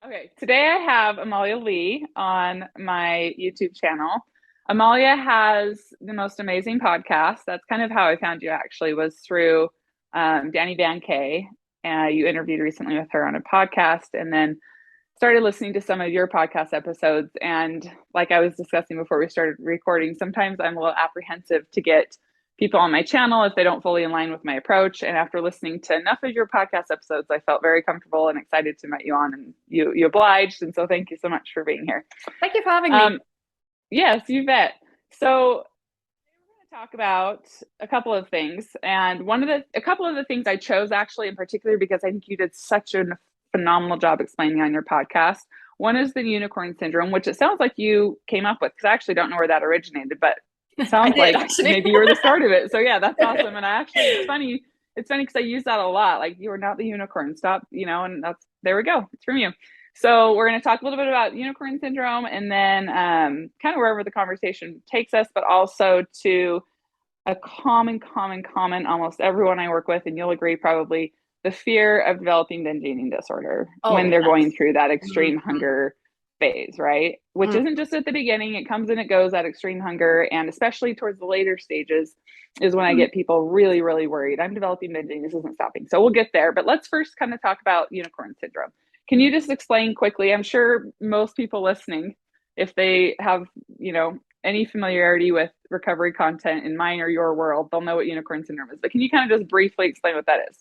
Okay, today I have Amalie on my YouTube channel. Amalia has the most amazing podcast. That's kind of how I found you actually, was through Danny Van Kay. You interviewed recently with her on a podcast and then started listening to some of your podcast episodes. And like I was discussing before we started recording, sometimes I'm a little apprehensive to get people on my channel if they don't fully align with my approach. And after listening to enough of your podcast episodes, I felt very comfortable and excited to invite you on, and you obliged. And so thank you so much for being here. Thank you for having me. Yes, you bet. So to talk about a couple of things, and a couple of the things I chose actually in particular because I think you did such a phenomenal job explaining on your podcast. One is the unicorn syndrome, which it sounds like you came up with, because I actually don't know where that originated, but it I sounds did like actually. maybe you were the start of it. So yeah, that's awesome. And I actually, it's funny because I use that a lot. Like, you are not the unicorn, stop, and that's, there we go. It's from you. So we're going to talk a little bit about unicorn syndrome, and then kind of wherever the conversation takes us, but also to a common, almost everyone I work with, and you'll agree probably, the fear of developing binge eating disorder Oh, when they're going yes. through that extreme Mhm. hunger phase, right? Which Mm. isn't just at the beginning, it comes and it goes, that extreme hunger. And especially towards the later stages is when I Mm. get people really, really worried. I'm developing binging, this isn't stopping. So we'll get there. But let's first kind of talk about unicorn syndrome. Can you just explain quickly? I'm sure most people listening, if they have, any familiarity with recovery content in mine or your world, they'll know what unicorn syndrome is. But can you kind of just briefly explain what that is?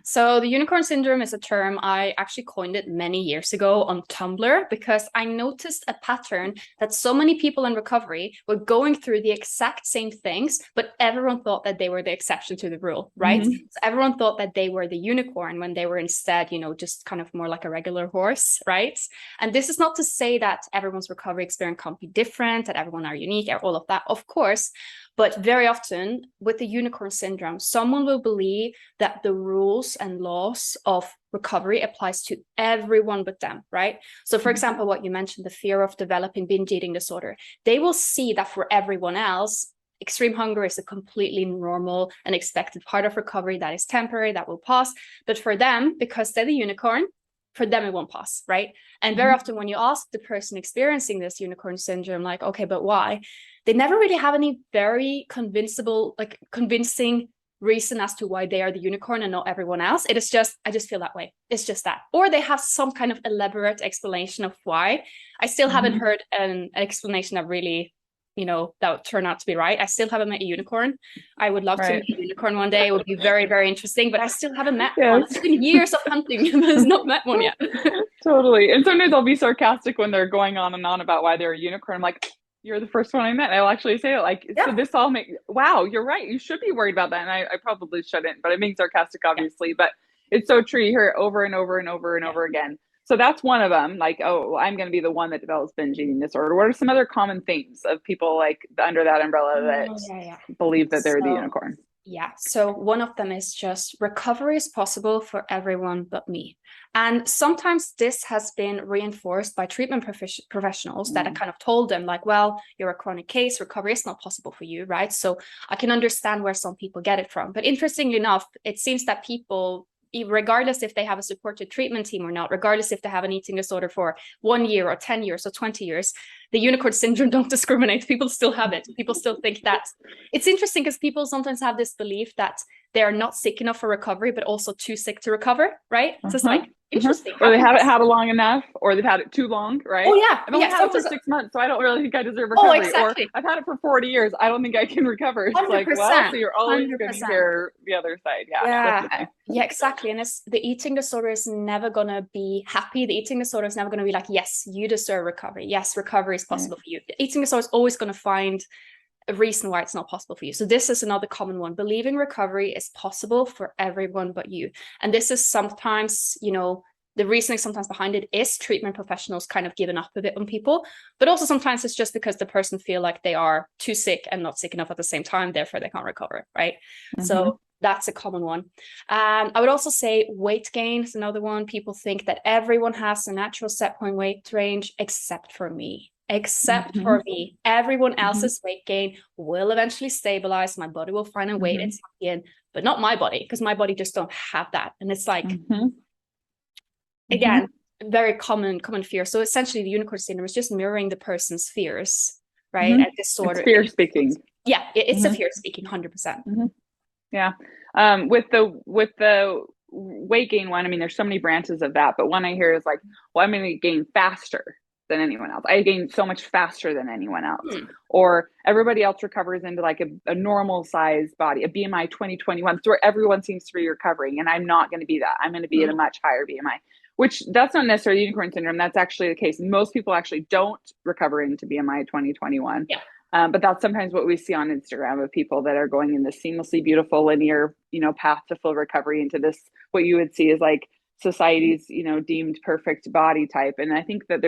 So the unicorn syndrome is a term I actually coined it many years ago on Tumblr because I noticed a pattern that so many people in recovery were going through the exact same things, but everyone thought that they were the exception to the rule, right? Mm-hmm. So everyone thought that they were the unicorn when they were instead, just kind of more like a regular horse, right? And this is not to say that everyone's recovery experience can't be different, that everyone are unique, all of that, of course. But very often with the unicorn syndrome, someone will believe that the rules and laws of recovery applies to everyone but them, right? So for example, what you mentioned, the fear of developing binge eating disorder, they will see that for everyone else, extreme hunger is a completely normal and expected part of recovery that is temporary, that will pass. But for them, because they're the unicorn, for them it won't pass, right? And very often when you ask the person experiencing this unicorn syndrome, like, okay, but why? They never really have any very convincing reason as to why they are the unicorn and not everyone else. It is just, I just feel that way. It's just that. Or they have some kind of elaborate explanation of why. I still haven't Mm-hmm. heard an explanation that really, that would turn out to be right. I still haven't met a unicorn. I would love to Right. meet a unicorn one day. It would be very, very interesting, but I still haven't met one. Yes. It's been years of hunting, but I've not met one yet. Totally. And sometimes I'll be sarcastic when they're going on and on about why they're a unicorn. I'm like, you're the first one I met. And I'll actually say it like, so Yeah. this all make, wow, you're right. You should be worried about that. And I probably shouldn't, but I'm being sarcastic, Yeah. obviously. But it's so true. You hear it over and over and over and Yeah. over again. So that's one of them. Like, oh, well, I'm going to be the one that develops binge eating disorder. What are some other common themes of people like under that umbrella that Oh, yeah, yeah. believe that they're the So unicorn? yeah, so one of them is just recovery is possible for everyone but me. And sometimes this has been reinforced by treatment professionals that I Mm. kind of told them, like, well, you're a chronic case, recovery is not possible for you, right? So I can understand where some people get it from. But interestingly enough, it seems that people, regardless if they have a supported treatment team or not, regardless if they have an eating disorder for 1 year or 10 years or 20 years, the unicorn syndrome don't discriminate. People still have it. People still think that. It's interesting because people sometimes have this belief that they are not sick enough for recovery, but also too sick to recover, right? So it's Uh-huh. like, Uh-huh. interesting. Or How they can haven't this? had it long enough, or they've had it too long, Oh, right? yeah. I've only Yeah. had it for Sometimes, 6 months, so I don't really think I deserve oh, recovery. Or exactly. I've had it for 40 years. I don't think I can recover. It's like, well, so 100%. you're always going to 100%. hear the other side. Yeah, Yeah, definitely. yeah, exactly. And it's the eating disorder is never gonna be happy. The eating disorder is never gonna be like, yes, you deserve recovery. Yes, recovery is Right. possible for you. The eating disorder is always gonna find a reason why it's not possible for you. So this is another common one. Believing recovery is possible for everyone but you. And this is sometimes, the reasoning sometimes behind it is treatment professionals kind of giving up a bit on people, but also sometimes it's just because the person feel like they are too sick and not sick enough at the same time, therefore they can't recover, right? Mm-hmm. So that's a common one. I would also say weight gain is another one. People think that everyone has a natural set point weight range except for me. Except Mm-hmm. for me, everyone Mm-hmm. else's weight gain will eventually stabilize. My body will find a weight Mm-hmm. it's in, but not my body, because my body just don't have that. And it's like, Mm-hmm. Mm-hmm. again, very common fear. So essentially the unicorn syndrome is just mirroring the person's fears, right? Mm-hmm. And disorder. It's fear speaking. Yeah, it's Mm-hmm. a fear speaking, 100%. Mm-hmm. Yeah. With the weight gain one, I mean, there's so many branches of that, but one I hear is like, well, I'm going to gain faster than anyone else. I gain so much faster than anyone else. Or everybody else recovers into like a normal size body, a BMI 2021, so where everyone seems to be recovering. And I'm not going to be that. I'm going to be at a much higher BMI, which that's not necessarily unicorn syndrome. That's actually the case. Most people actually don't recover into BMI 2021. Yeah. But that's sometimes what we see on Instagram of people that are going in this seamlessly beautiful linear, path to full recovery into this, what you would see is like society's, deemed perfect body type. And I think that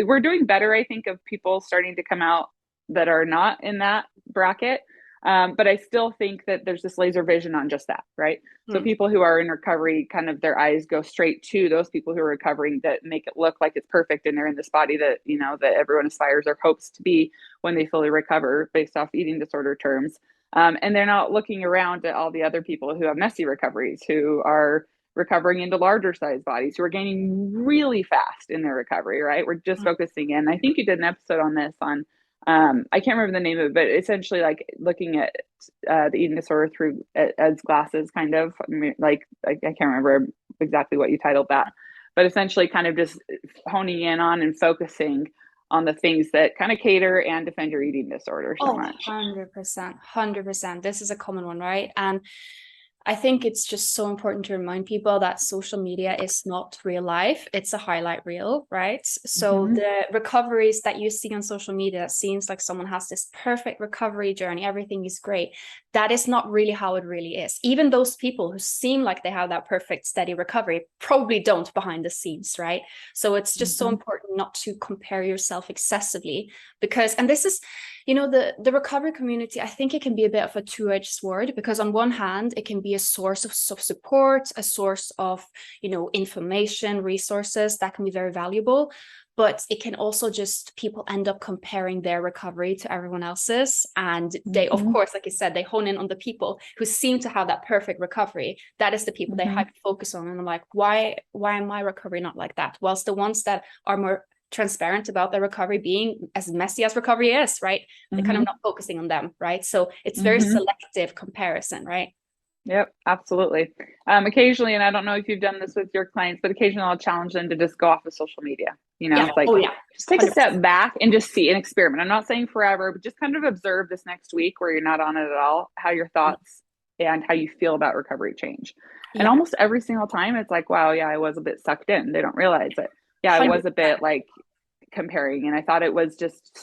we're doing better, I think, of people starting to come out that are not in that bracket. But I still think that there's this laser vision on just that, right? So people who are in recovery, kind of their eyes go straight to those people who are recovering that make it look like it's perfect and they're in this body that, that everyone aspires or hopes to be when they fully recover based off eating disorder terms. And they're not looking around at all the other people who have messy recoveries, who are recovering into larger size bodies, who are gaining really fast in their recovery, right? We're just focusing in. I think you did an episode on this on I can't remember the name of it, but essentially like looking at the eating disorder through Ed's glasses, kind of. I mean, like I can't remember exactly what you titled that, but essentially kind of just honing in on and focusing on the things that kind of cater and defend your eating disorder so much. 100%, 100%. This is a common one, right? And I think it's just so important to remind people that social media is not real life. It's a highlight reel, right? So the recoveries that you see on social media, it seems like someone has this perfect recovery journey, everything is great. That is not really how it really is. Even those people who seem like they have that perfect, steady recovery probably don't behind the scenes, right? So it's just so important not to compare yourself excessively because, and this is, the recovery community, I think it can be a bit of a two-edged sword because on one hand, it can be a source of support, a source of, information, resources that can be very valuable. But it can also just, people end up comparing their recovery to everyone else's. And they, of course, like you said, they hone in on the people who seem to have that perfect recovery. That is the people they hyper focus on. And I'm like, why am my recovery not like that? Whilst the ones that are more transparent about their recovery being as messy as recovery is, right? They're kind of not focusing on them, right? So it's very selective comparison, right? Yep, absolutely. Occasionally, and I don't know if you've done this with your clients, but occasionally I'll challenge them to just go off of social media. It's like, just take 100%. A step back and just see and experiment. I'm not saying forever, but just kind of observe this next week where you're not on it at all, how your thoughts and how you feel about recovery change. And almost every single time it's like, wow, yeah, I was a bit sucked in. They don't realize it. Yeah, 100%. I was a bit like comparing, and I thought it was just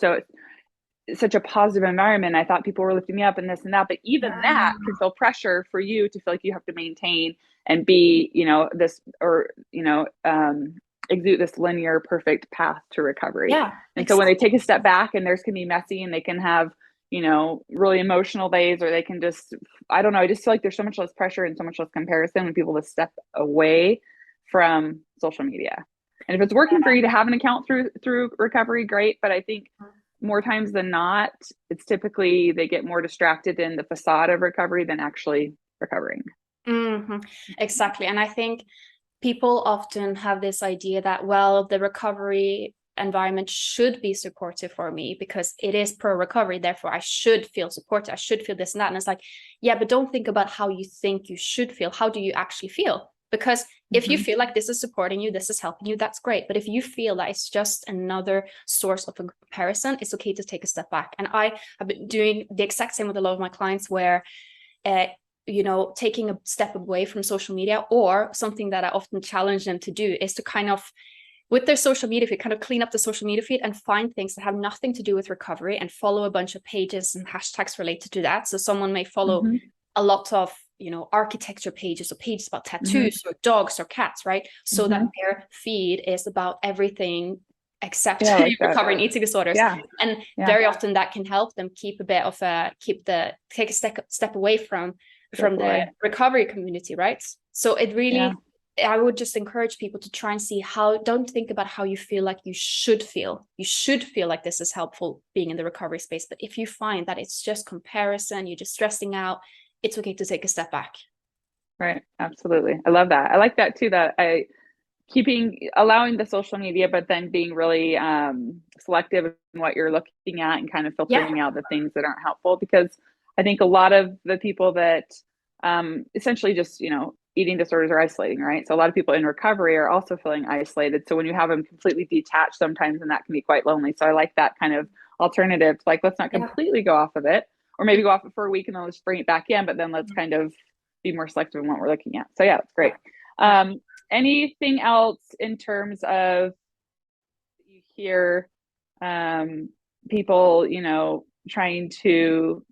such a positive environment. I thought people were lifting me up and this and that, but even that can feel pressure for you to feel like you have to maintain and be, this, or, exude this linear, perfect path to recovery. Yeah. And so when they take a step back and theirs can be messy and they can have, really emotional days, or they can just, I don't know, I just feel like there's so much less pressure and so much less comparison when people just step away from social media. And if it's working for you to have an account through recovery, great. But I think more times than not, it's typically they get more distracted in the facade of recovery than actually recovering. Exactly. And I think people often have this idea that, well, the recovery environment should be supportive for me because it is pro recovery. Therefore, I should feel supported. I should feel this and that. And it's like, yeah, but don't think about how you think you should feel. How do you actually feel? Because if you feel like this is supporting you, this is helping you, that's great. But if you feel that it's just another source of a comparison, it's okay to take a step back. And I have been doing the exact same with a lot of my clients where, taking a step away from social media, or something that I often challenge them to do is to kind of, with their social media feed, kind of clean up the social media feed and find things that have nothing to do with recovery and follow a bunch of pages and hashtags related to that. So someone may follow a lot of architecture pages or pages about tattoos or dogs or cats, right? So that their feed is about everything except recovering eating disorders. And very often that can help them keep a bit of take a step away from the recovery community, right? So it really, I would just encourage people to try and see don't think about how you feel like you should feel. You should feel like this is helpful being in the recovery space. But if you find that it's just comparison, you're just stressing out, it's okay to take a step back. Right. Absolutely. I love that. I like that too, that I allowing the social media, but then being really selective in what you're looking at and kind of filtering out the things that aren't helpful. Because I think a lot of the people that essentially just, eating disorders are isolating, right? So a lot of people in recovery are also feeling isolated. So when you have them completely detached sometimes, and that can be quite lonely. So I like that kind of alternative to, like, let's not completely go off of it, or maybe go off it for a week and then let's bring it back in, but then let's kind of be more selective in what we're looking at. So yeah, that's great. Anything else in terms of, you hear people, trying to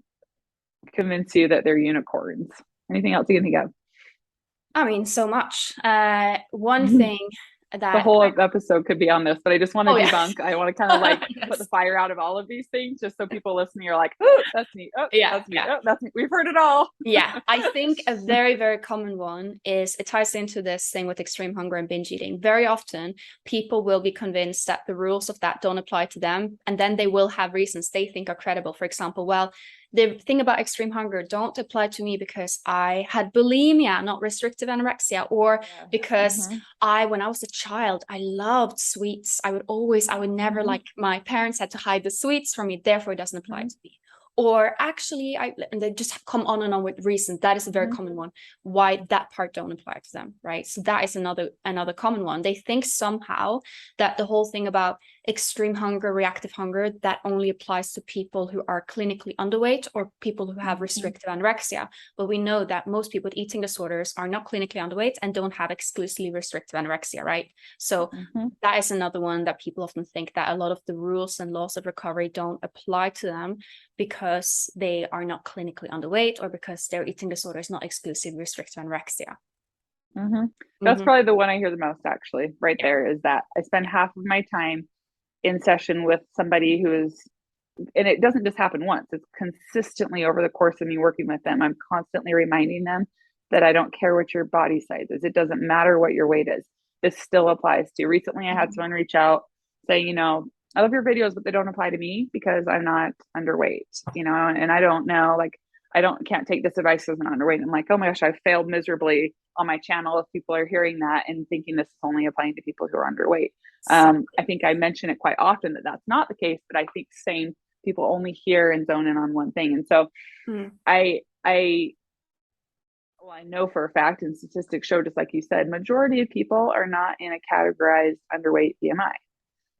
convince you that they're unicorns? Anything else you can think of? I mean, so much. One thing that the whole episode could be on this, but I just want to debunk. I want to kind of like put the fire out of all of these things, just so people listening are like, oh, that's neat. Oh, that's neat. Oh, that's neat. We've heard it all. I think a very, very common one is, it ties into this thing with extreme hunger and binge eating. Very often people will be convinced that the rules of that don't apply to them, and then they will have reasons they think are credible. For example, well, the thing about extreme hunger don't apply to me because I had bulimia, not restrictive anorexia, or because when I was a child, I loved sweets. I would never, like, my parents had to hide the sweets from me, therefore it doesn't apply to me. Or actually, and they just come on and on with reasons. That is a very common one, why that part don't apply to them, right? So that is another common one. They think somehow that the whole thing about extreme hunger, reactive hunger, that only applies to people who are clinically underweight or people who have restrictive anorexia. But we know that most people with eating disorders are not clinically underweight and don't have exclusively restrictive anorexia, right? So that is another one that people often think, that a lot of the rules and laws of recovery don't apply to them because they are not clinically underweight, or because their eating disorder is not exclusively restrictive anorexia. That's probably the one I hear the most, actually, right there, is that I spend half of my time in session with somebody who is, and it doesn't just happen once, it's consistently over the course of me working with them. I'm constantly reminding them that I don't care what your body size is. It doesn't matter what your weight is. This still applies to you. Recently, I had someone reach out saying, I love your videos, but they don't apply to me because I'm not underweight, and I don't know, like, can't take this advice as an underweight. I'm like, oh my gosh, I failed miserably on my channel if people are hearing that and thinking this is only applying to people who are underweight. I think I mention it quite often that that's not the case, but I think same people only hear and zone in on one thing. And so I know for a fact, and statistics show, just like you said, majority of people are not in a categorized underweight BMI.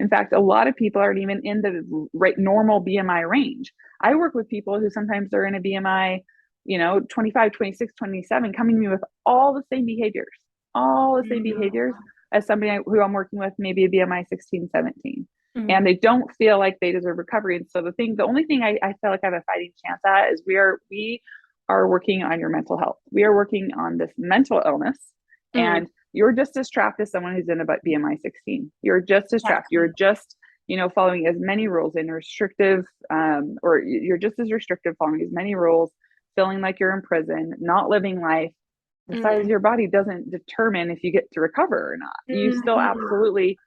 In fact, a lot of people aren't even in the normal BMI range. I work with people who sometimes are in a BMI, 25, 26, 27, coming to me with all the same behaviors as somebody who I'm working with, maybe a BMI 16, 17. And they don't feel like they deserve recovery. And so the only thing I feel like I have a fighting chance at is we are working on your mental health. We are working on this mental illness, and you're just as trapped as someone who's in about BMI 16. You're just as trapped. You're just, following as many rules and restrictive, or you're just as restrictive, following as many rules, feeling like you're in prison, not living life. The size of your body doesn't determine if you get to recover or not. You still absolutely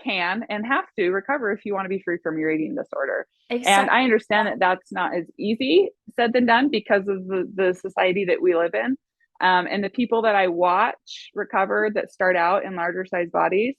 can and have to recover if you want to be free from your eating disorder. And I understand that that's not as easy said than done because of the society that we live in. And the people that I watch recover that start out in larger size bodies,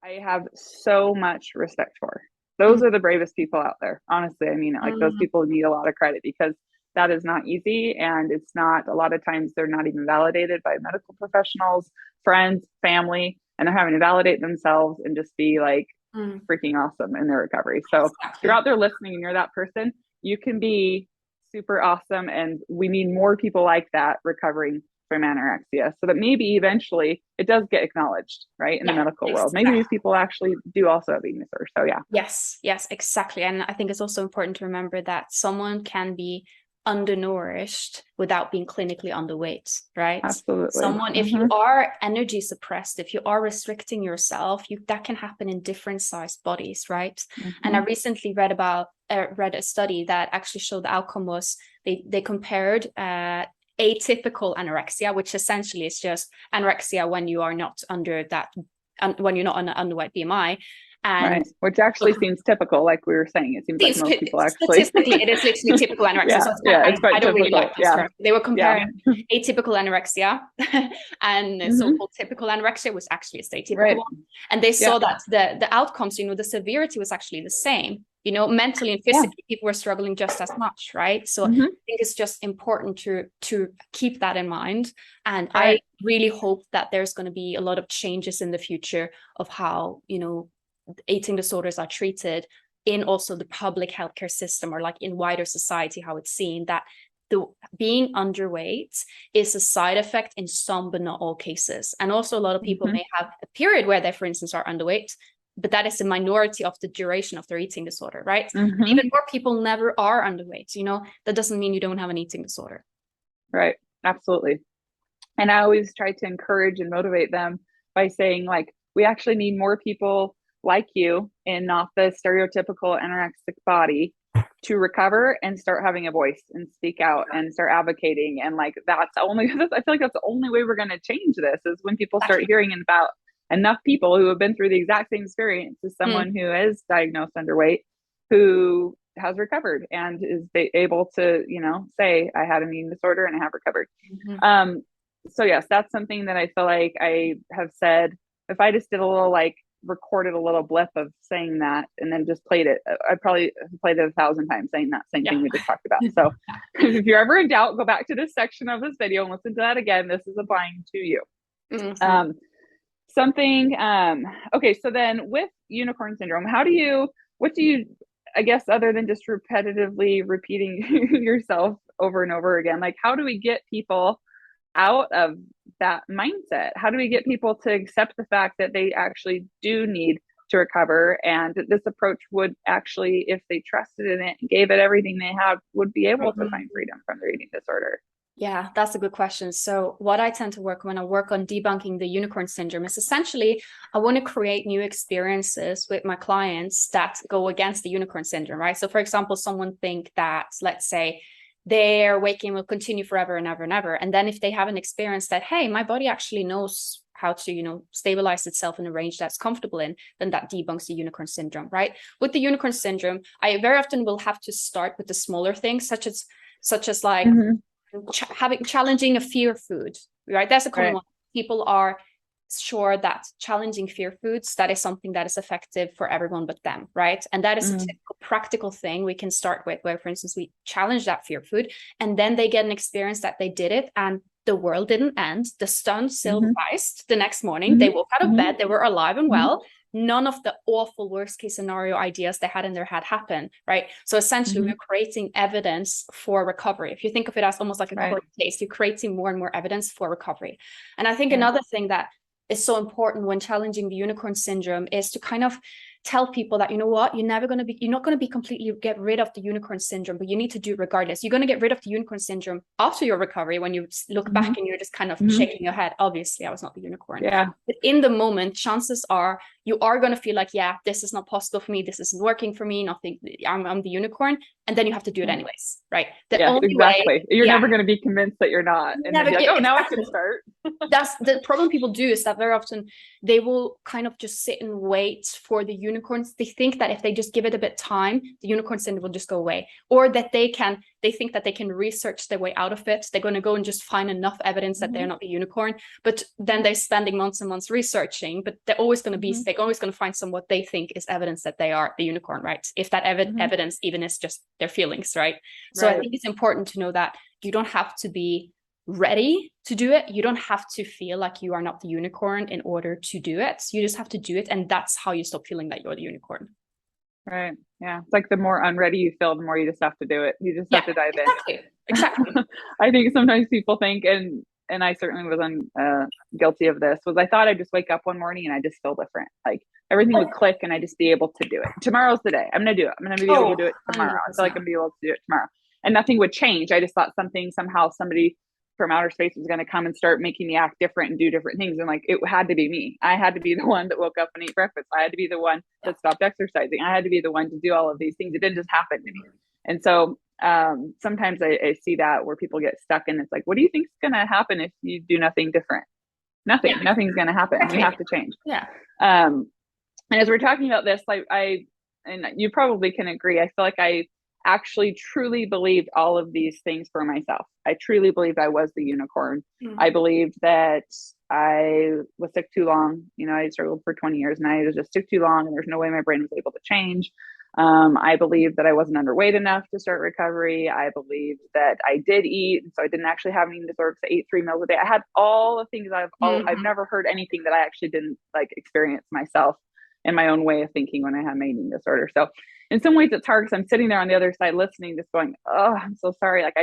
I have so much respect for. Those are the bravest people out there. Honestly, I mean, like, those people need a lot of credit, because that is not easy. And it's not, a lot of times they're not even validated by medical professionals, friends, family, and they're having to validate themselves and just be like freaking awesome in their recovery. So if you're out there listening and you're that person, you can be super awesome. And we need more people like that recovering from anorexia, so that maybe eventually it does get acknowledged, right, in the medical world. Maybe these people actually do also have eating disorder. So yes, exactly. And I think it's also important to remember that someone can be undernourished without being clinically underweight, right? Absolutely. Someone, if you are energy suppressed, if you are restricting yourself, that can happen in different sized bodies, right? And I recently read a study that actually showed the outcome was they compared atypical anorexia, which essentially is just anorexia when you are not under that, when you're not on an underweight BMI, And Right. Which actually seems typical, like we were saying. It seems like most people actually. statistically, it is literally typical anorexia. Yeah, So yeah, it's I quite don't really typical. like this Yeah, term. They were yeah. comparing atypical anorexia and Hmm. so-called typical anorexia was actually a atypical Right. one. And they Yeah, saw that the outcomes, the severity was actually the same. Mentally and yeah. physically, people were struggling just as much, right? So I Hmm. think it's just important to keep that in mind. And I Right. really hope that there's going to be a lot of changes in the future of how, eating disorders are treated in also the public healthcare system, or like in wider society, how it's seen that being underweight is a side effect in some but not all cases. And also a lot of people may have a period where they, for instance, are underweight, but that is a minority of the duration of their eating disorder, right? Even more people never are underweight. That doesn't mean you don't have an eating disorder. Right. Absolutely. And I always try to encourage and motivate them by saying, like, we actually need more people like you in not the stereotypical anorexic body to recover and start having a voice and speak out and start advocating. And like, that's only, I feel like that's the only way we're going to change this, is when people start hearing about enough people who have been through the exact same experience as someone who is diagnosed underweight, who has recovered and is able to, say, I had an eating disorder and I have recovered. So yes, that's something that I feel like I have said. If I just did a little, like, recorded a little blip of saying that and then just played it, I probably played it 1,000 times saying that same thing we just talked about. So if you're ever in doubt, go back to this section of this video and listen to that again. This is applying to you. Okay, so then with unicorn syndrome, what do you, I guess, other than just repetitively repeating yourself over and over again, like, how do we get people out of that mindset? How do we get people to accept the fact that they actually do need to recover, and this approach would actually, if they trusted in it and gave it everything they have, would be able to find freedom from their eating disorder? Yeah, that's a good question. So what I tend to work when I work on debunking the unicorn syndrome is essentially I want to create new experiences with my clients that go against the unicorn syndrome, right? So for example, someone think that, let's say, their weight gain will continue forever and ever and ever. And then if they have an experience that, hey, my body actually knows how to, stabilize itself in a range that's comfortable in, then that debunks the unicorn syndrome, right? With the unicorn syndrome, I very often will have to start with the smaller things, such as like challenging a fear food, right? That's a common one. People are sure that challenging fear foods, that is something that is effective for everyone but them, right? And that is a typical practical thing we can start with, where, for instance, we challenge that fear food and then they get an experience that they did it and the world didn't end. The sun still rised the next morning. They woke out of bed. They were alive and well. None of the awful worst case scenario ideas they had in their head happen, right? So essentially, we're creating evidence for recovery. If you think of it as almost like a court case, you're creating more and more evidence for recovery. And I think another thing that is so important when challenging the unicorn syndrome is to kind of tell people that, you're not going to be completely get rid of the unicorn syndrome, but you need to do it regardless. You're going to get rid of the unicorn syndrome after your recovery, when you look back and you're just kind of shaking your head. Obviously, I was not the unicorn. Yeah. But in the moment, chances are you are going to feel like, yeah, this is not possible for me. This isn't working for me. Nothing. I'm the unicorn. And then you have to do it anyways, right? The only way, you're never going to be convinced that you're not. And then be like, now I can start. That's the problem people do, is that very often they will kind of just sit and wait for the unicorns. They think that if they just give it a bit time, the unicorn syndrome will just go away, or that they think that they can research their way out of it. They're going to go and just find enough evidence that they're not the unicorn, but then they're spending months and months researching, but they're always going to be, they're always going to find some what they think is evidence that they are the unicorn, right? If that evidence even is just their feelings, right? So I think it's important to know that you don't have to be ready to do it. You don't have to feel like you are not the unicorn in order to do it. You just have to do it, and that's how you stop feeling that you're the unicorn. Right. Yeah. It's like the more unready you feel, the more you just have to do it. You just have to dive in. Exactly. I think sometimes people think, and I certainly was guilty of this, was I thought I'd just wake up one morning and I just feel different. Like everything would click and I'd just be able to do it. Tomorrow's the day. I'm going to do it. I'm going to be able to do it tomorrow. 100%. I feel like I'm going to be able to do it tomorrow. And nothing would change. I just thought somehow somebody from outer space was going to come and start making me act different and do different things. And like, it had to be me. I had to be the one that woke up and ate breakfast. I had to be the one that stopped exercising. I had to be the one to do all of these things. It didn't just happen to me. And so sometimes I see that where people get stuck, and it's like, what do you think is going to happen if you do nothing different? Nothing's going to happen. You have to change. And as we're talking about this, like and you probably can agree, I feel like I actually truly believed all of these things for myself. I truly believed I was the unicorn. I believed that I was sick too long. You know, I struggled for 20 years and I was just sick too long and there's no way my brain was able to change. I believed that I wasn't underweight enough to start recovery. I believed that I did eat, so I didn't actually have an eating disorder because I ate 3 meals a day. I had all the things I've never heard anything that I actually didn't like experience myself in my own way of thinking when I had my eating disorder. So in some ways it's hard because I'm sitting there on the other side listening, just going, oh, I'm so sorry. Like,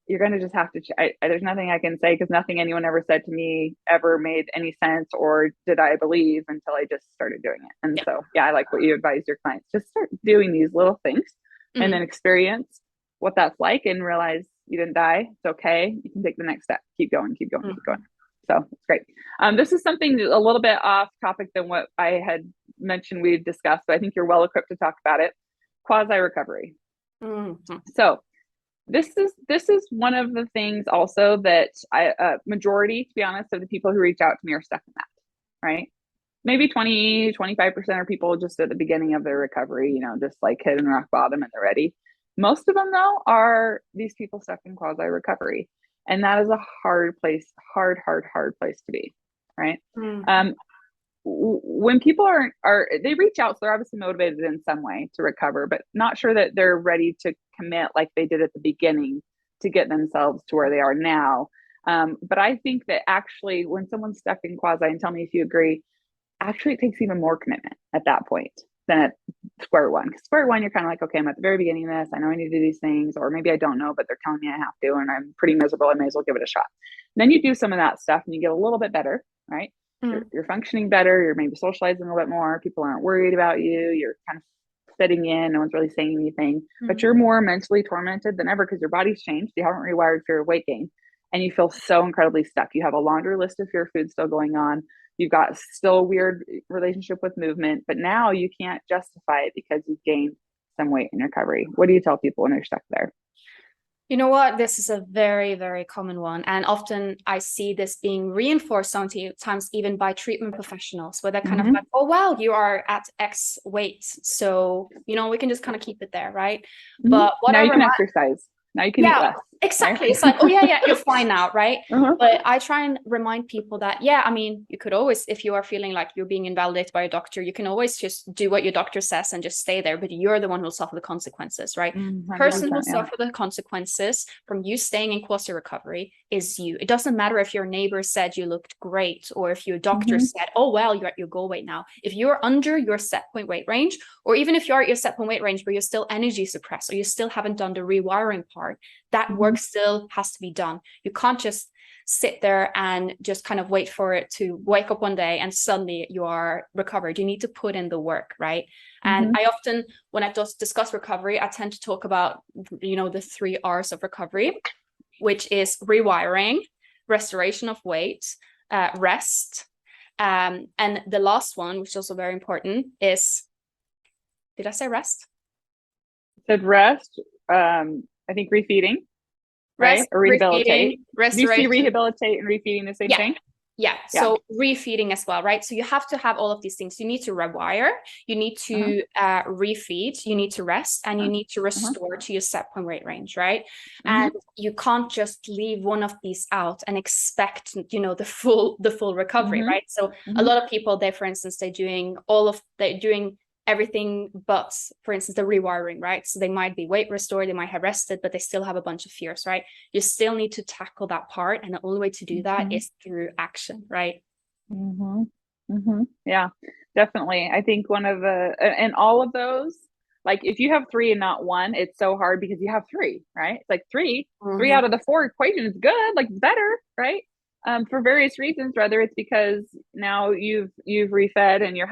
you're going to just have to, there's nothing I can say because nothing anyone ever said to me ever made any sense or did I believe until I just started doing it. And so, yeah, I like what you advise your clients, just start doing these little things and then experience what that's like and realize you didn't die. It's okay. You can take the next step. Keep going, keep going, keep going. So it's great. This is something a little bit off topic than what I had mentioned we've discussed, but I think you're well equipped to talk about it. Quasi recovery. So this is one of the things also that majority, to be honest, of the people who reach out to me are stuck in that, right? Maybe 20-25% are people just at the beginning of their recovery, you know, just like hitting rock bottom and they're ready. Most of them though are these people stuck in quasi recovery. And that is a hard place, hard place to be, right? When people are they reach out, so they're obviously motivated in some way to recover, but not sure that they're ready to commit like they did at the beginning to get themselves to where they are now. But I think that actually when someone's stuck in quasi, and tell me if you agree, actually it takes even more commitment at that point than at square one. Because square one, you're kind of like, okay, I'm at the very beginning of this. I know I need to do these things, or maybe I don't know, but they're telling me I have to, and I'm pretty miserable. I may as well give it a shot. And then you do some of that stuff and you get a little bit better, right? You're functioning better. You're maybe socializing a little bit more. People aren't worried about you. You're kind of fitting in. No one's really saying anything, but you're more mentally tormented than ever because your body's changed. You haven't rewired for your weight gain and you feel so incredibly stuck. You have a laundry list of fear foods still going on. You've got still a weird relationship with movement, but now you can't justify it because you've gained some weight in recovery. What do you tell people when they're stuck there? You know what? This is a very, very common one. And often I see this being reinforced sometimes even by treatment professionals, where they're kind of like, oh, well, you are at X weight. So, you know, we can just kind of keep it there, right? But what now you can exercise. Now you can eat less. Exactly. Right? It's like, oh, yeah, you're fine now, right? But I try and remind people that, I mean, you could always, if you are feeling like you're being invalidated by a doctor, you can always just do what your doctor says and just stay there, but you're the one who'll suffer the consequences, right? The person who'll suffer the consequences from you staying in quasi recovery is you. It doesn't matter if your neighbor said you looked great or if your doctor said, oh, well, you're at your goal weight now. If you're under your set point weight range, or even if you're at your set point weight range, but you're still energy suppressed or you still haven't done the rewiring part, that work still has to be done. You can't just sit there and just kind of wait for it to wake up one day and suddenly you are recovered. You need to put in the work, right? And I often, when I discuss recovery, I tend to talk about, you know, the 3 R's of recovery, which is rewiring, restoration of weight, rest. And the last one, which is also very important, is, did I say rest? I said rest. I think refeeding, right? Rest, or rehabilitate. Restoration. Do you see rehabilitate and refeeding the same thing? Yeah. So refeeding as well, right? So you have to have all of these things. You need to rewire, you need to refeed, you need to rest, and you need to restore to your set point weight range, right? And you can't just leave one of these out and expect, you know, the full recovery, right? So a lot of people, for instance, they're doing everything but, for instance, the rewiring, right? So they might be weight restored, they might have rested, but they still have a bunch of fears, right? You still need to tackle that part, and the only way to do that is through action, right? Yeah, definitely. I think one of the, and all of those, like if you have 3 and not 1, it's so hard because you have 3, right? It's like 3 out of the 4 equation is good, like better, right? For various reasons, whether it's because now you've refed and your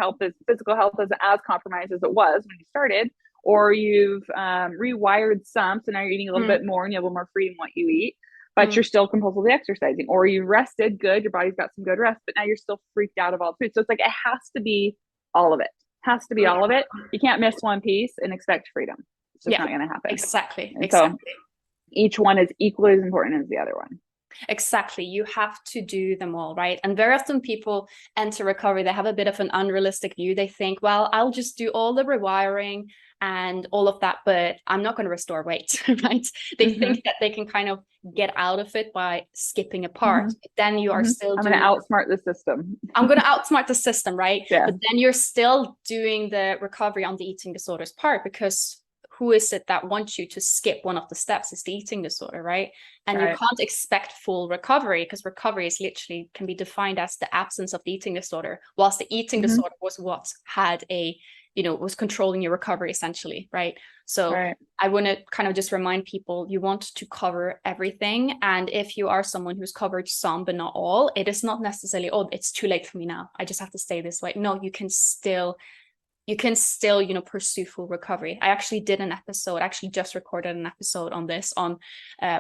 physical health isn't as compromised as it was when you started, or you've rewired some, so now you're eating a little bit more and you have a little more freedom in what you eat, but you're still compulsively exercising, or you rested good, your body's got some good rest, but now you're still freaked out of all the food. So it's like it has to be all of it. Has to be all of it. You can't miss one piece and expect freedom. It's just not going to happen. Exactly. So each one is equally as important as the other one. Exactly. You have to do them all, right? And very often people enter recovery, they have a bit of an unrealistic view. They think, well, I'll just do all the rewiring and all of that, but I'm not going to restore weight, right? They Mm-hmm. think that they can kind of get out of it by skipping a part. Mm-hmm. But then you are Mm-hmm. still I'm going to doing, outsmart the system. I'm going to outsmart the system, right? Yeah. But then you're still doing the recovery on the eating disorders part, because who is it that wants you to skip one of the steps? It's the eating disorder, right? And you can't expect full recovery, because recovery is literally can be defined as the absence of the eating disorder, whilst the eating disorder was what had a, was controlling your recovery essentially, right? So I want to kind of just remind people, you want to cover everything. And if you are someone who's covered some but not all, it is not necessarily, oh, it's too late for me now, I just have to stay this way. No, you can still, pursue full recovery. I actually just recorded an episode on this, on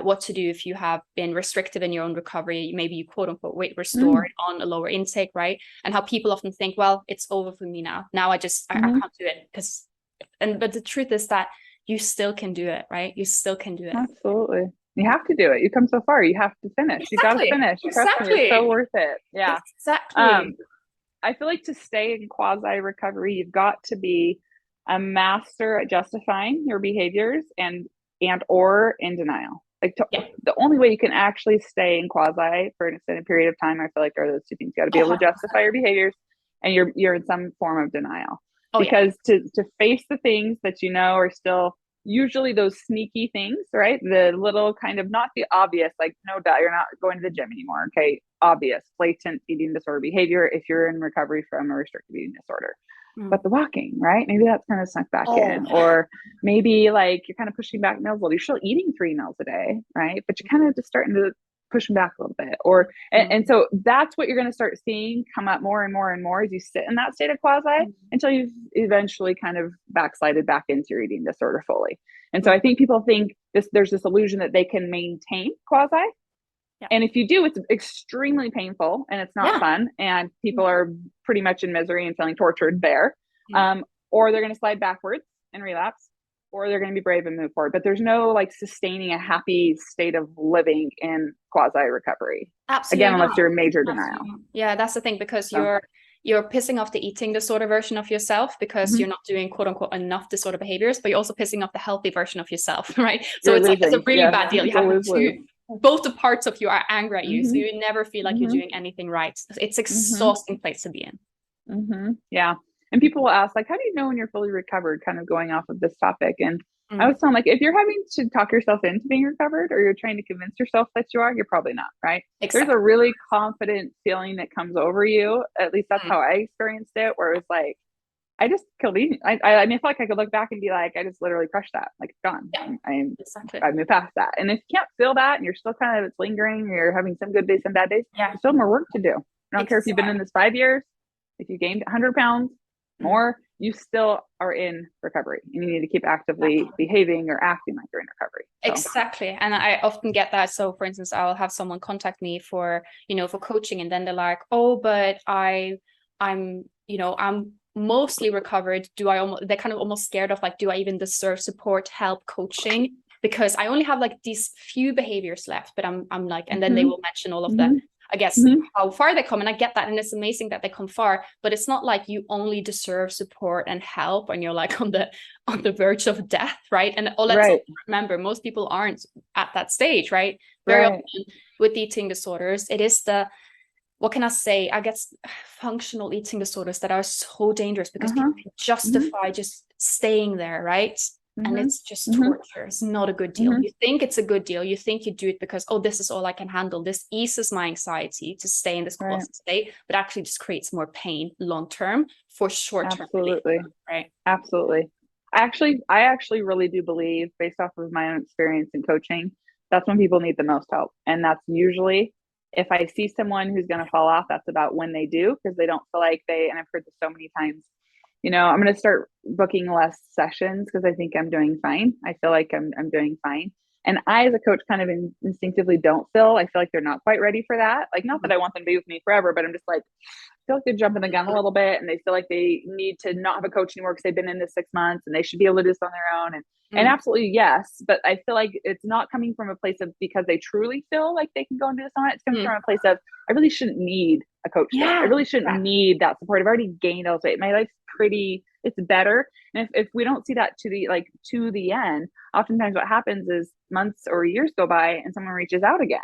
what to do if you have been restrictive in your own recovery. Maybe you quote unquote weight restored on a lower intake, right? And how people often think, well, it's over for me now. Now I can't do it but the truth is that you still can do it, right? You still can do it. Absolutely. You have to do it. You come so far. You have to finish. You got to finish. Trust me, it's so worth it. Yeah. Exactly. I feel like to stay in quasi recovery, you've got to be a master at justifying your behaviors and or in denial. The only way you can actually stay in quasi for an extended period of time, I feel like, are those two things. You got to be able to justify your behaviors, and you're in some form of denial. Because to face the things that you know are still usually those sneaky things, right? The little kind of, not the obvious, like, no doubt you're not going to the gym anymore. Okay. Obvious, blatant eating disorder behavior if you're in recovery from a restrictive eating disorder. But the walking, right? Maybe that's kind of snuck back in. Or maybe like you're kind of pushing back meals. Well, you're still eating 3 meals a day, right? But you're kind of just starting to push them back a little bit. And so that's what you're going to start seeing come up more and more and more as you sit in that state of quasi until you've eventually kind of backslided back into your eating disorder fully. And so I think people think there's this illusion that they can maintain quasi. And if you do, it's extremely painful and it's not fun. And people are pretty much in misery and feeling tortured there. Or they're going to slide backwards and relapse, or they're going to be brave and move forward. But there's no like sustaining a happy state of living in quasi recovery. Absolutely. Again, unless you're in major denial. Yeah, that's the thing, because you're pissing off the eating disorder version of yourself, because you're not doing quote unquote enough disorder behaviors, but you're also pissing off the healthy version of yourself, right? So it's a really bad deal. You have both the parts of you are angry at you, so you never feel like you're doing anything right. It's exhausting place to be in. Yeah. And people will ask, like, how do you know when you're fully recovered, kind of going off of this topic? And I was telling, like, if you're having to talk yourself into being recovered, or you're trying to convince yourself that you are, you're probably not, right? Exactly. There's a really confident feeling that comes over you. At least that's how I experienced it, where it was like, I just killed eating. I mean, I feel like I could look back and be like, I just literally crushed that. Like, it's gone. Yeah. I moved past that. And if you can't feel that and you're still kind of, it's lingering, you're having some good days, some bad days, there's still more work to do. I don't care if you've been in this 5 years, if you gained 100 pounds more, you still are in recovery, and you need to keep actively behaving or acting like you're in recovery. So. Exactly. And I often get that. So for instance, I'll have someone contact me for coaching, and then they're like, oh, but I'm mostly recovered. They're kind of almost scared of like, do I even deserve support, help, coaching? Because I only have like these few behaviors left, but I'm like, and then they will mention all of the, I guess, how far they come. And I get that. And it's amazing that they come far, but it's not like you only deserve support and help when you're like on the verge of death, right? And let's remember, most people aren't at that stage, right? Very often with eating disorders, it is what can I say? I guess functional eating disorders that are so dangerous, because people can justify just staying there, right? And it's just torture. It's not a good deal. You think it's a good deal. You think you do it because, oh, this is all I can handle. This eases my anxiety to stay in this state, but actually just creates more pain long term for short term. Absolutely. Right. Absolutely. I actually really do believe, based off of my own experience in coaching, that's when people need the most help. And that's usually, if I see someone who's going to fall off, that's about when they do, because they don't feel like and I've heard this so many times, I'm going to start booking less sessions because I think I'm doing fine. I feel like I'm doing fine. And I, as a coach, kind of instinctively I feel like they're not quite ready for that. Like, not that I want them to be with me forever, but I'm just like, I feel like they're jumping the gun a little bit, and they feel like they need to not have a coach anymore because they've been in this 6 months and they should be able to do this on their own. And absolutely, yes. But I feel like it's not coming from a place of because they truly feel like they can go and do this on it. It's coming from a place of, I really shouldn't need a coach. Yeah. I really shouldn't need that support. I've already gained all this weight. My life's it's better. And if we don't see that to the end, oftentimes what happens is months or years go by and someone reaches out again.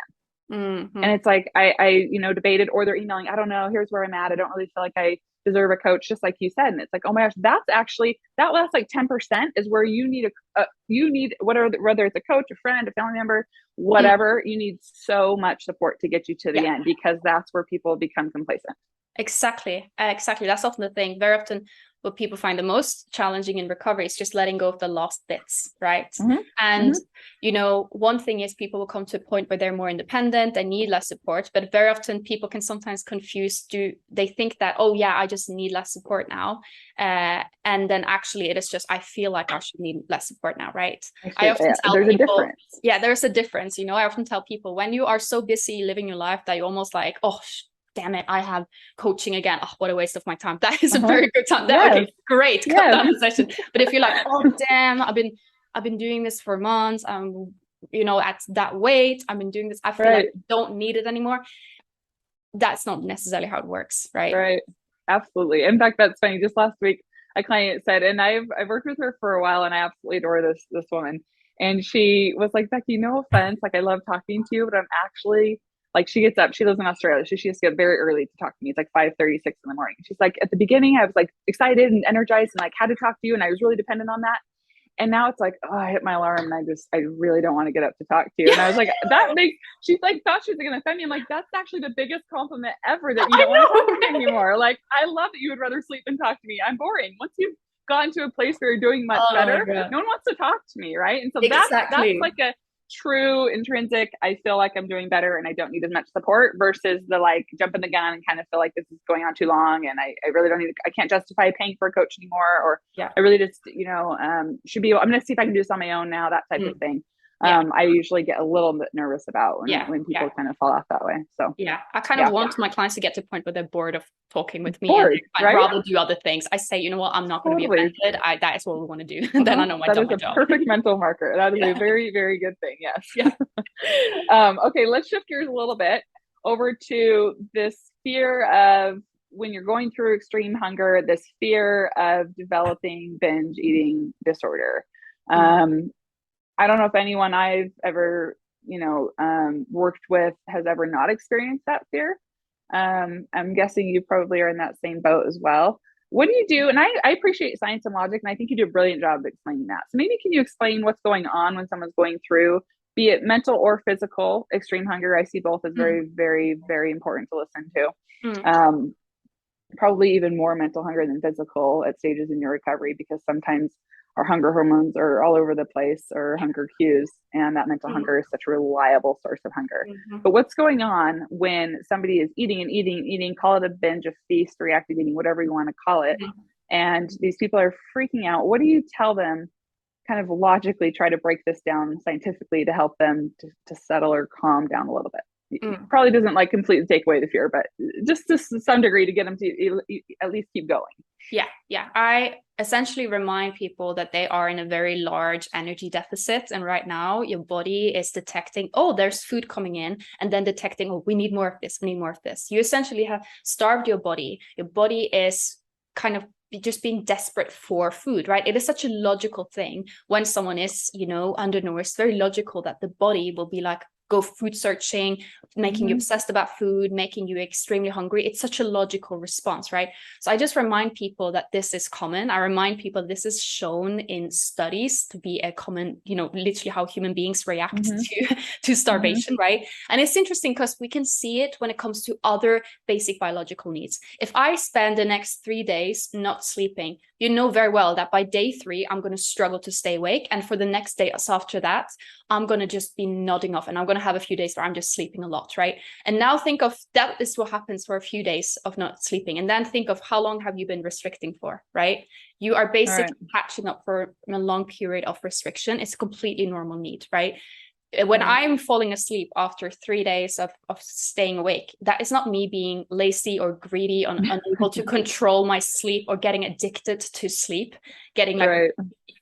And it's like, I debated, or they're emailing, I don't know, here's where I'm at. I don't really feel like I deserve a coach, just like you said. And it's like, oh my gosh, that last like 10% is where you need whether it's a coach, a friend, a family member, whatever, you need so much support to get you to the end, because that's where people become complacent. Exactly. That's often the thing. Very often what people find the most challenging in recovery is just letting go of the last bits, right? And, one thing is people will come to a point where they're more independent and need less support, but very often people can sometimes they think that, oh yeah, I just need less support now. And then actually it is just, I feel like I should need less support now, right? I often tell there's people, a difference. Yeah, there's a difference. I often tell people, when you are so busy living your life that you're almost like, oh, damn it, I have coaching again. Oh, what a waste of my time. That is a very good time. Okay, great. Cut down the session. But if you're like, oh, damn, I've been doing this for months. At that weight, I've been doing this. I feel like I don't need it anymore. That's not necessarily how it works, right? Right. Absolutely. In fact, that's funny. Just last week, a client said, and I've worked with her for a while, and I absolutely adore this woman. And she was like, Becky, no offense, like I love talking to you, but I'm actually like, she gets up, she lives in Australia, so she has to get up very early to talk to me. It's like 5:36 in the morning. She's like, at the beginning, I was like excited and energized and like had to talk to you, and I was really dependent on that. And now it's like, oh, I hit my alarm and I really don't want to get up to talk to you. And I was like, she's like, thought she was going to offend me. I'm like, that's actually the biggest compliment ever, that you don't want to talk to me anymore. Like, I love that you would rather sleep than talk to me. I'm boring. Once you've gotten to a place where you're doing much better, no one wants to talk to me, right? And so that's like a true intrinsic, I feel like I'm doing better and I don't need as much support, versus the like jumping the gun and kind of feel like this is going on too long and I really don't I can't justify paying for a coach anymore, or I really just should be able, I'm going to see if I can do this on my own now, that type of thing. I usually get a little bit nervous about when people kind of fall off that way. So I kind of want my clients to get to a point where they're bored of talking with me and I'd rather do other things. I say, you know what, I'm not going to be offended. That is what we want to do. Then I know my job. That is a perfect mental marker. That is a very, very good thing. Yes. Okay, let's shift gears a little bit over to this fear of when you're going through extreme hunger, this fear of developing binge eating disorder. I don't know if anyone I've ever, worked with has ever not experienced that fear. I'm guessing you probably are in that same boat as well. What do you do? And I appreciate science and logic, and I think you do a brilliant job of explaining that. So maybe can you explain what's going on when someone's going through, be it mental or physical, extreme hunger? I see both as very, very, very important to listen to. Probably even more mental hunger than physical at stages in your recovery, because sometimes our hunger hormones are all over the place, or hunger cues, and that mental hunger is such a reliable source of hunger. But what's going on when somebody is eating and eating and eating, call it a binge, a feast, reactive eating, whatever you want to call it, and these people are freaking out? What do you tell them, kind of logically try to break this down scientifically to help them to settle or calm down a little bit? Probably doesn't like completely take away the fear, but just to some degree to get them to at least keep going. I essentially remind people that they are in a very large energy deficit, and right now your body is detecting, oh, there's food coming in, and then detecting, oh, we need more of this. You essentially have starved your body. Your body is kind of just being desperate for food, right? It is such a logical thing when someone is, undernourished. Very logical that the body will be like, go food searching, making you obsessed about food, making you extremely hungry. It's such a logical response, right? So I just remind people that this is common. I remind people this is shown in studies to be a common, literally how human beings react to starvation, right? And it's interesting because we can see it when it comes to other basic biological needs. If I spend the next 3 days not sleeping, you know very well that by day 3, I'm going to struggle to stay awake. And for the next day after that, I'm going to just be nodding off, and I'm going to have a few days where I'm just sleeping a lot, right? And now think of that is what happens for a few days of not sleeping. And then think of how long have you been restricting for, right? You are basically catching up for a long period of restriction. It's a completely normal need, right? When I'm falling asleep after 3 days of staying awake, that is not me being lazy or greedy, unable to control my sleep, or getting addicted to sleep, getting like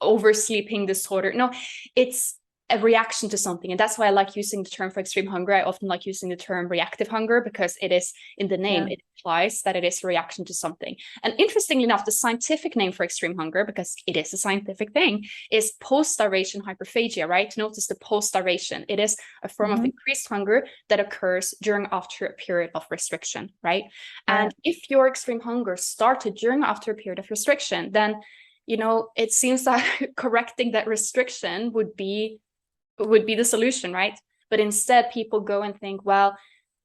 oversleeping disorder. No, it's a reaction to something. And that's why I like using the term for extreme hunger. I often like using the term reactive hunger, because it is in the name, it implies that it is a reaction to something. And interestingly enough, the scientific name for extreme hunger, because it is a scientific thing, is post-starvation hyperphagia, right? Notice the post-starvation. It is a form of increased hunger that occurs during after a period of restriction, right? And if your extreme hunger started during after a period of restriction, then, you know, it seems that correcting that restriction would be the solution, right? But instead, people go and think, well,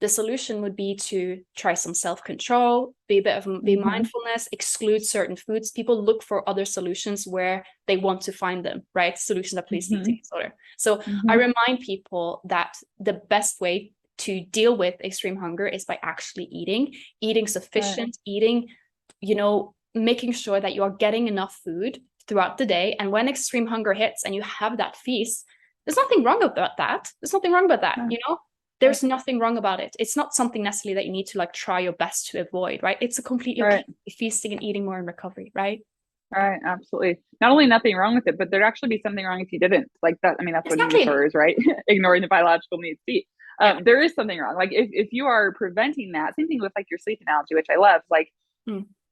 the solution would be to try some self-control, be mindfulness, exclude certain foods. People look for other solutions where they want to find them, right? Solutions that please eating disorder. So I remind people that the best way to deal with extreme hunger is by actually eating sufficient, eating, you know, making sure that you are getting enough food throughout the day. And when extreme hunger hits and you have that feast, there's nothing wrong about that. There's nothing wrong about that, you know? There's nothing wrong about it. It's not something necessarily that you need to like try your best to avoid, right? It's a completely okay feasting and eating more in recovery, right? Right, absolutely. Not only nothing wrong with it, but there'd actually be something wrong if you didn't. Like that, I mean, that's what eating disorder is, right? Ignoring the biological needs to eat. There is something wrong. Like if you are preventing that, same thing with like your sleep analogy, which I love, like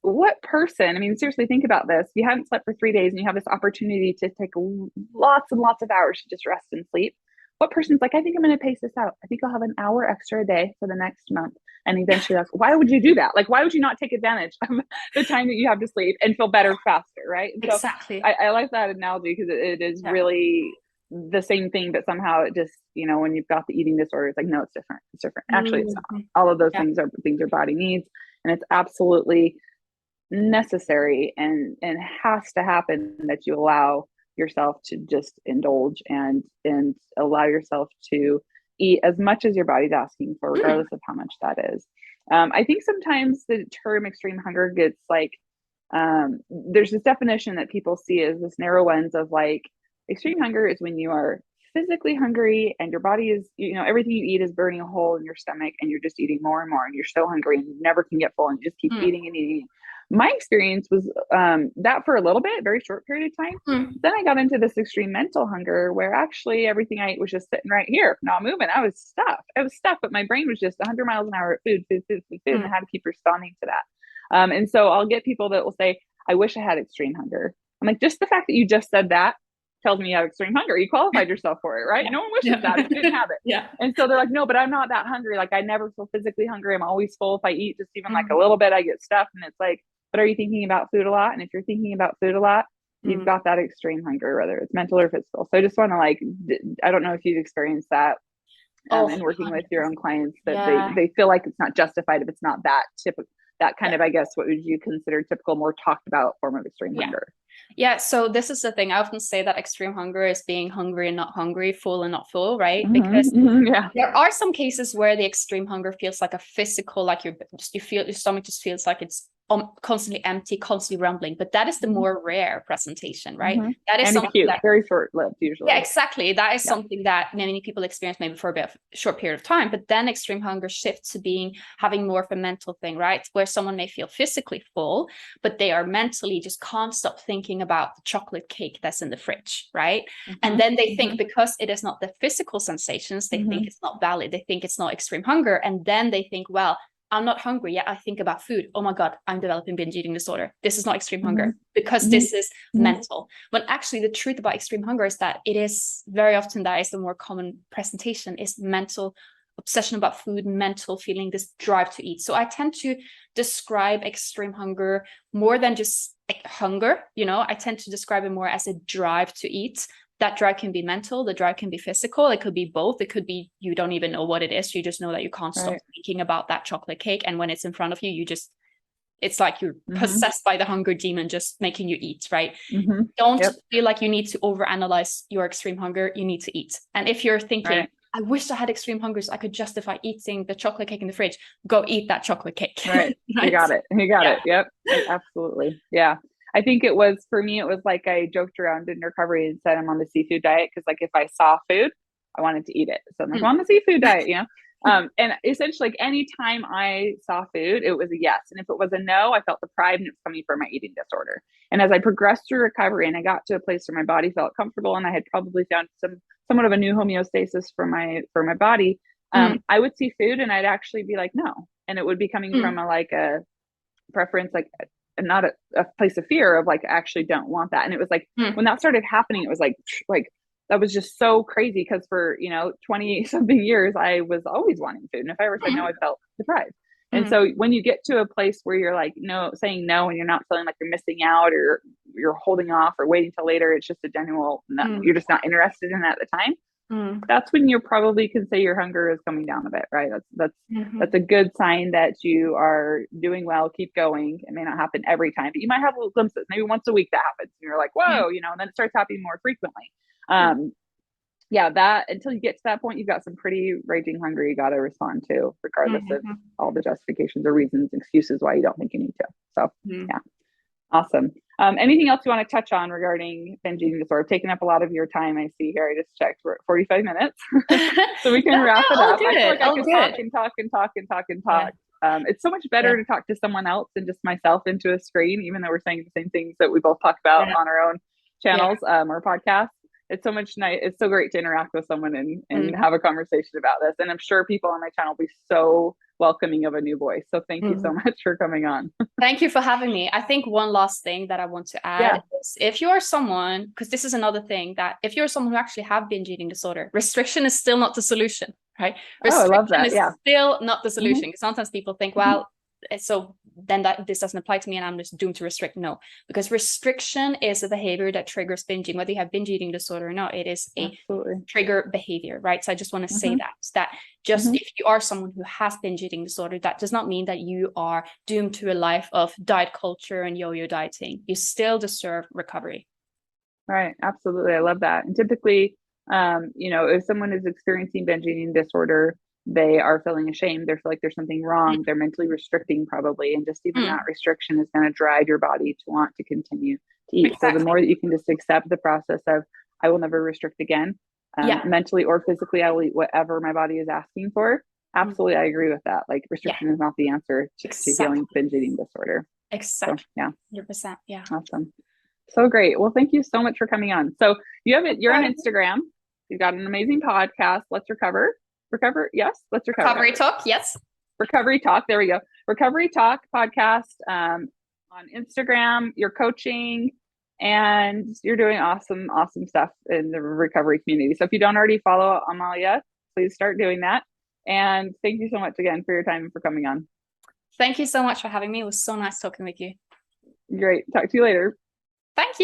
what person, I mean, seriously, think about this. You haven't slept for 3 days and you have this opportunity to take lots and lots of hours to just rest and sleep. What person's like, I think I'm going to pace this out. I think I'll have an hour extra a day for the next month. And eventually that's, why would you do that? Like, why would you not take advantage of the time that you have to sleep and feel better faster, right? And exactly. So I like that analogy because it is really the same thing, but somehow it just, you know, when you've got the eating disorder, it's like, no, it's different. It's different. Actually, it's not. All of those things are things your body needs. And it's absolutely necessary and has to happen that you allow yourself to just indulge and allow yourself to eat as much as your body's asking for, regardless of how much that is. I think sometimes the term extreme hunger gets like, there's this definition that people see as this narrow lens of like, extreme hunger is when you are physically hungry and your body is, you know, everything you eat is burning a hole in your stomach and you're just eating more and more and you're so hungry and you never can get full and you just keep eating and eating. My experience was that for a little bit, very short period of time. Then I got into this extreme mental hunger where actually everything I ate was just sitting right here, not moving. I was stuffed. But my brain was just 100 miles an hour at food, and I had to keep responding to that. And so I'll get people that will say, I wish I had extreme hunger. I'm like, just the fact that you just said that tells me you have extreme hunger. You qualified yourself for it, right? No one wishes that if you didn't have it. And so they're like, no, but I'm not that hungry. Like I never feel physically hungry. I'm always full. If I eat just even like a little bit, I get stuffed. And it's like, but are you thinking about food a lot? And if you're thinking about food a lot, you've got that extreme hunger, whether it's mental or physical. So I just want to like, I don't know if you've experienced that in working with your own clients, that they feel like it's not justified if it's not that typical, that kind of, I guess, what would you consider typical, more talked about form of extreme hunger? Yeah, so this is the thing. I often say that extreme hunger is being hungry and not hungry, full and not full, right? Because there are some cases where the extreme hunger feels like a physical, like you feel your stomach just feels like it's constantly empty, constantly rumbling. But that is the more rare presentation, right? That is something that very short-lived usually. Yeah, exactly. That is something that many people experience maybe for a bit of short period of time, but then extreme hunger shifts to having more of a mental thing, right? Where someone may feel physically full, but they are mentally just can't stop thinking about the chocolate cake that's in the fridge, right? And then they think, because it is not the physical sensations, they think it's not valid. They think it's not extreme hunger. And then they think, well, I'm not hungry yet. I think about food. Oh my God, I'm developing binge eating disorder. This is not extreme hunger because this is mental. When actually the truth about extreme hunger is that it is very often, that is the more common presentation, is mental obsession about food, mental feeling, this drive to eat. So I tend to describe extreme hunger more than just like hunger. You know, I tend to describe it more as a drive to eat. That drive can be mental, the drive can be physical, it could be both. It could be you don't even know what it is, you just know that you can't stop thinking about that chocolate cake, and when it's in front of you, it's like you're possessed by the hunger demon just making you eat, right? Don't feel like you need to overanalyze your extreme hunger. You need to eat. And if you're thinking, I wish I had extreme hunger so I could justify eating the chocolate cake in the fridge, go eat that chocolate cake. Right. You got it. Yep. Absolutely. Yeah. I think it was, for me, it was like I joked around in recovery and said I'm on the seafood diet because like if I saw food, I wanted to eat it. So I'm like, I'm on the seafood diet, and essentially, like, anytime I saw food, it was a yes. And if it was a no, I felt deprived, and it was coming from my eating disorder. And as I progressed through recovery and I got to a place where my body felt comfortable and I had probably found somewhat of a new homeostasis for my body, I would see food and I'd actually be like, no. And it would be coming from a preference, like not a place of fear of like, I actually don't want that. And it was like, when that started happening, it was like that was just so crazy, because for 20 something years I was always wanting food, and if I ever said no, I felt deprived. And so when you get to a place where you're like saying no, and you're not feeling like you're missing out, or you're holding off or waiting till later, it's just a general no, you're just not interested in that at the time. That's when you probably can say your hunger is coming down a bit, right? That's a good sign that you are doing well. Keep going. It may not happen every time, but you might have little glimpses. Maybe once a week that happens, and you're like, whoa, and then it starts happening more frequently. That until you get to that point, you've got some pretty raging hunger you got to respond to, regardless of all the justifications or reasons, excuses why you don't think you need to. So awesome. Anything else you want to touch on regarding binge eating disorder? I've taken up a lot of your time. I see here. I just checked. We're at 45 minutes, so we can wrap it up. I feel like I could talk and talk. Yeah. It's so much better to talk to someone else than just myself into a screen, even though we're saying the same things that we both talk about on our own channels or podcasts. It's so much nice. It's so great to interact with someone and have a conversation about this. And I'm sure people on my channel will be so welcoming of a new voice. So thank you so much for coming on. Thank you for having me. I think one last thing that I want to add is, if you're someone, because this is another thing, that if you're someone who actually have binge eating disorder, restriction is still not the solution, right? Restriction I love that. is still not the solution. Because sometimes people think, well, so then this doesn't apply to me and I'm just doomed to restrict. No, because restriction is a behavior that triggers binging. Whether you have binge eating disorder or not, it is a trigger behavior, right? So I just want to say that just if you are someone who has binge eating disorder, that does not mean that you are doomed to a life of diet culture and yo-yo dieting. You still deserve recovery. Right. Absolutely. I love that. And typically, if someone is experiencing binge eating disorder, they are feeling ashamed. They feel like there's something wrong. They're mentally restricting probably. And just even that restriction is going to drive your body to want to continue to eat. Exactly. So the more that you can just accept the process of, I will never restrict again, mentally or physically, I will eat whatever my body is asking for. Absolutely. I agree with that. Like, restriction is not the answer to healing binge eating disorder. Exactly. So, 100%. Yeah. Awesome. So great. Well, thank you so much for coming on. So you're on Instagram. You've got an amazing podcast. Let's recover. Yes. Let's recover. Recovery Talk. Yes. Recovery Talk. There we go. Recovery Talk podcast on Instagram. You're coaching and you're doing awesome stuff in the recovery community. So if you don't already follow Amalie, please start doing that. And thank you so much again for your time and for coming on. Thank you so much for having me. It was so nice talking with you. Great. Talk to you later. Thank you.